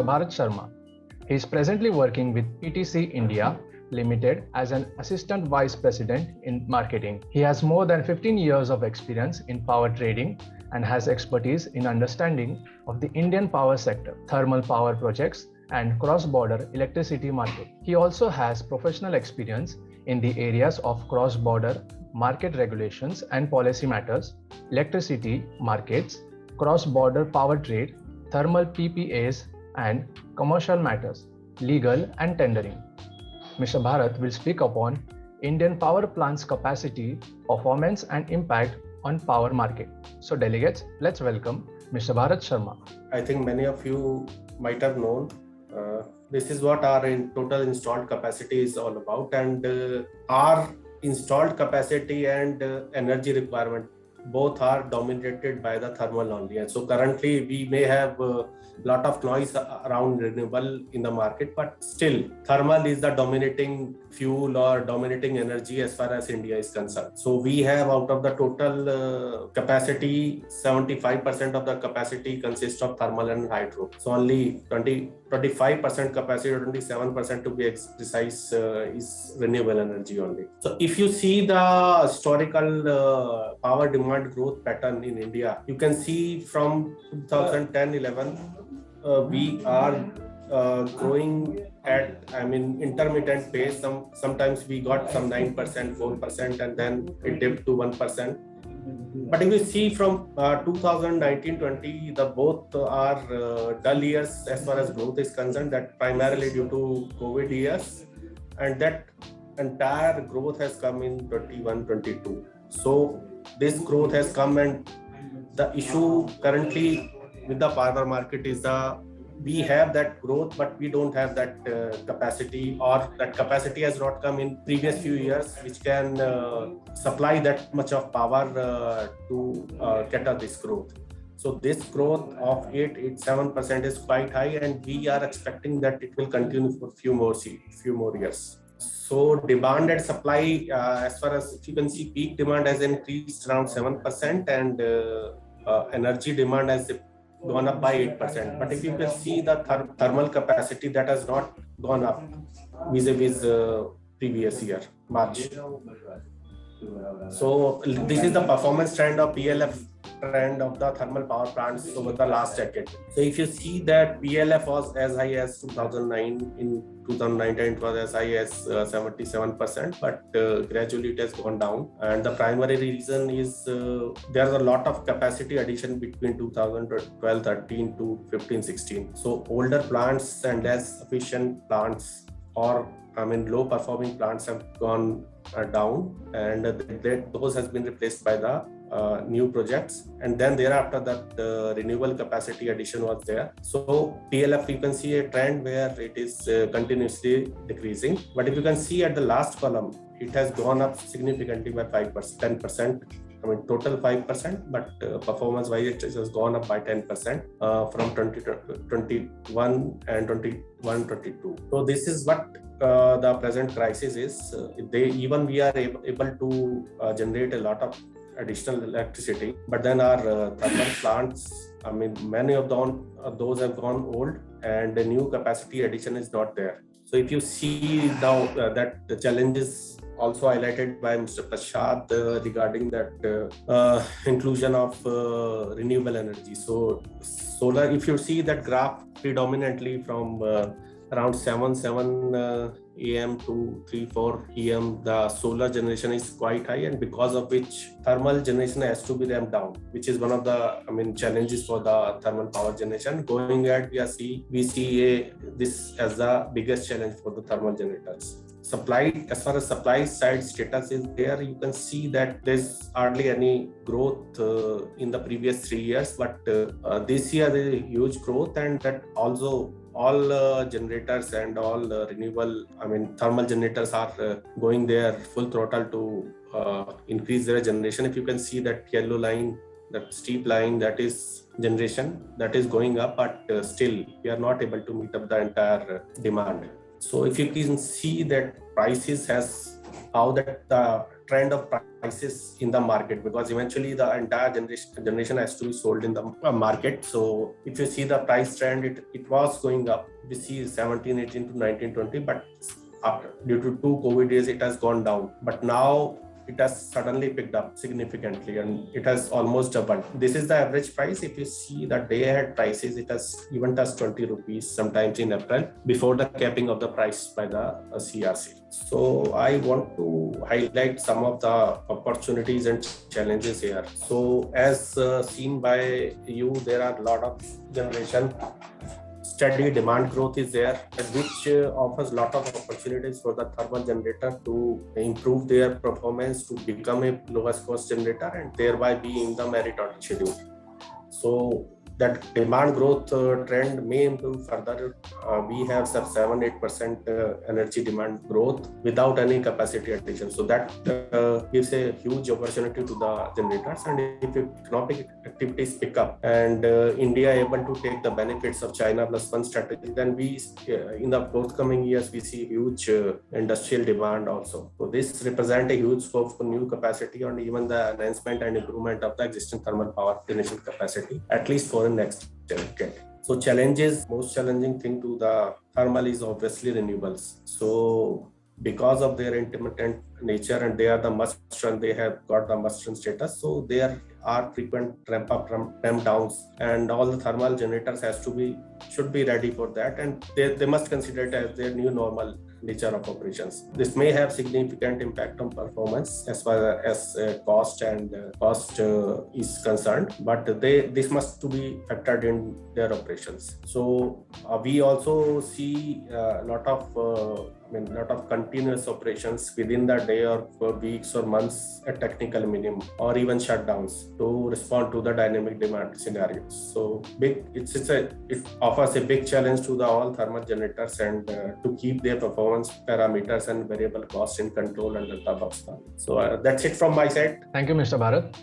Bharat Sharma. He is presently working with PTC India Limited as an Assistant Vice President in Marketing. He has more than 15 years of experience in power trading and has expertise in understanding of the Indian power sector, thermal power projects, and cross-border electricity market. He also has professional experience in the areas of cross-border market regulations and policy matters, electricity markets, cross-border power trade, thermal PPAs, and commercial matters, legal and tendering. Mr. Bharat will speak upon Indian power plants' capacity, performance, and impact on power market. So delegates, let's welcome Mr. Bharat Sharma. I think many of you might have known this is what our total installed capacity is all about, and our installed capacity and energy requirement both are dominated by the thermal only. And so currently we may have a lot of noise around renewable in the market, but still thermal is the dominating fuel or dominating energy as far as India is concerned. So we have, out of the total capacity, 75% of the capacity consists of thermal and hydro. So only 25% capacity, or 27% to be precise, is renewable energy only. So if you see the historical power demand growth pattern in India, you can see from 2010-11 we are growing at intermittent pace. Sometimes we got some 9%, 4%, and then it dipped to 1%. But if you see from 2019-20, the both are dull years as far as growth is concerned. That primarily due to COVID years, and that entire growth has come in 21-22. So this growth has come, and the issue currently with the power market is we have that growth, but we don't have that capacity, or that capacity has not come in previous few years, which can supply that much of power to cater this growth. So this growth of 8-7% is quite high, and we are expecting that it will continue for few more years. So demand and supply, as far as, if you can see, peak demand has increased around 7%, and energy demand has gone up by 8%. But if you can see the thermal capacity, that has not gone up vis-a-vis previous year, March. So this is the performance trend of PLF trend of the thermal power plants over the last decade. So if you see that PLF was as high as 2009, in 2019 it was as high as 77%, but gradually it has gone down. And the primary reason is there's a lot of capacity addition between 2012-13 to 15-16. So older plants and less efficient plants, or low performing plants, have gone down, and those has been replaced by the new projects, and then thereafter that renewable capacity addition was there. So PLF, you can see a trend where it is continuously decreasing. But if you can see at the last column, it has gone up significantly by 5%, 10%. Total 5%, but performance wise it has gone up by 10% from 2021 and 21-22. So this is what the present crisis is. We are able to generate a lot of additional electricity, but then our thermal plants, many of those have gone old, and the new capacity addition is not there. So if you see now that the challenges also highlighted by Mr. Prasad regarding that inclusion of renewable energy. So solar, if you see that graph, predominantly from around 7 a.m. to 3-4 p.m. the solar generation is quite high, and because of which thermal generation has to be ramped down, which is one of the challenges for the thermal power generation. Going ahead, we see this as the biggest challenge for the thermal generators. Supply, as far as supply side status is there, you can see that there's hardly any growth in the previous 3 years, but this year there is a huge growth, and that also all generators and all renewable, thermal generators are going their full throttle to increase their generation. If you can see that yellow line, that steep line, that is generation, that is going up, but still we are not able to meet up the entire demand. So if you can see that prices has, how that the trend of prices in the market, because eventually the entire generation has to be sold in the market. So if you see the price trend, it was going up. We see 17, 18 to 19, 20, but after, due to 2 COVID years, it has gone down. But now it has suddenly picked up significantly and it has almost doubled. This is the average price. If you see the day ahead prices, it has even touched 20 rupees sometimes in April before the capping of the price by the CRC. So I want to highlight some of the opportunities and challenges here. So as seen by you, there are a lot of generation. Steady demand growth is there, which offers a lot of opportunities for the thermal generator to improve their performance, to become a lowest cost generator and thereby be in the merit order schedule. So that demand growth trend may improve further. We have 7-8% energy demand growth without any capacity addition. So that gives a huge opportunity to the generators. And if economic activities pick up and India able to take the benefits of China Plus One strategy, then we in the forthcoming years we see huge industrial demand also. So this represents a huge scope for new capacity and even the enhancement and improvement of the existing thermal power generation capacity, at least for the next decade. So challenges, most challenging thing to the thermal is obviously renewables. So because of their intermittent nature and they are the must-run, they have got the must-run status. So there are frequent ramp up, ramp downs, and all the thermal generators should be ready for that, and they must consider it as their new normal nature of operations. This may have significant impact on performance as far as cost is concerned, but this must to be factored in their operations. So we also see a lot of continuous operations within the day or for weeks or months at technical minimum or even shutdowns to respond to the dynamic demand scenarios. So it offers a big challenge to the all thermal generators and to keep their performance parameters and variable costs in control and the top of. So that's it from my side. Thank you, Mr. Bharat.